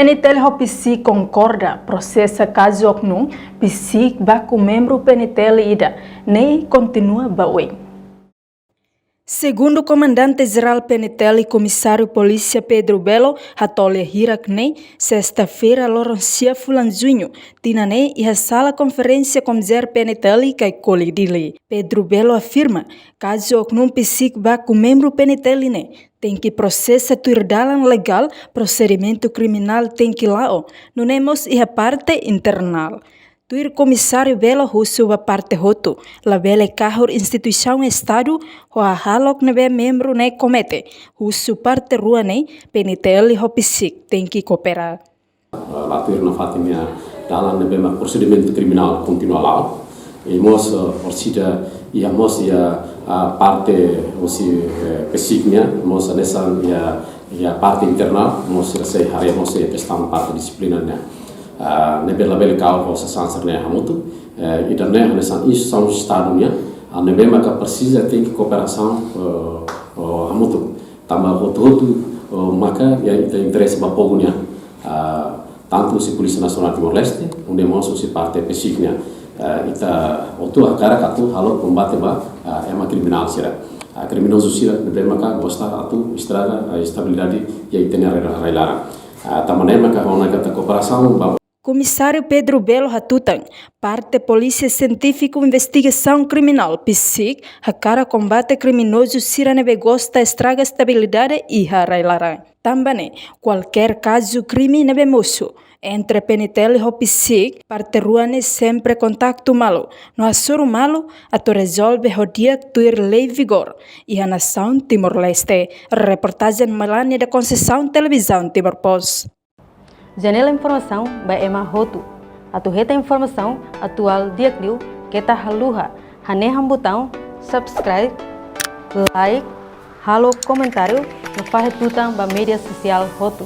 PNTL Hopisi concorda processa caso oknum pisik baku membro PNTL ida nem continua bawei. Segundo o comandante-geral PNTL e comissário polícia Pedro Belo, hatole hirak nei sexta-feira Loroncia Fulanzunho, tina nei e a sala conferência com zer PNTL kai kolidili. Pedro Belo afirma, caso oknum pisik baku membro PNTL ne tem que processa tuirdalan legal, procedimento criminal tem que lao, não nemos e a parte internal. Tuir comissário Belo Russo a parte roto, la bele kahor instituição Estado, ho a halok nebe membro ne comete, Russo parte rua ne, PNTL hopisik tem que cooperar. La tuir na fatimia dalam nebe ma procedimento criminal continua lá, e mos orsida e a mos a parte osi pesiknya, mos nessa e a parte internal, mos sei hari mos testam parte disiplinarnya. Nebe label kau ko sansar ne hamutu e dan ne hanesan is são estadunya nebe maka precisa tem que cooperação hamutu tamba hotu maka ya ita interesse ba pogunya tanto si Polícia Nacional Timor Leste onde mos si parte pesiknya ita otu akara katu halo combate ba ema criminal sira criminoso sira nebe maka gostar atu estraga a estabilidade ya itene railara tamane maka ona kata cooperação ba. Comissário Pedro Belo Hatutang, parte Polícia Científica Investigação Criminal, PSIC, a cara combate criminoso siranebe gosta estraga estabilidade e harailarang. Também, qualquer caso crime nebe moço, entre PNTL e PSIC, parte ruane sempre contacto malo. No assuro malo, ato resolve rodia tuir lei vigor. E a nação Timor-Leste, reportagem Melania da Conceição Televisão Timor Post. Janela informação by Emma Rotu. Atu reta informação atual dia clio kita haluha haneham botão subscribe, like, halo comentário no faz tutang ba mídia social Rotu.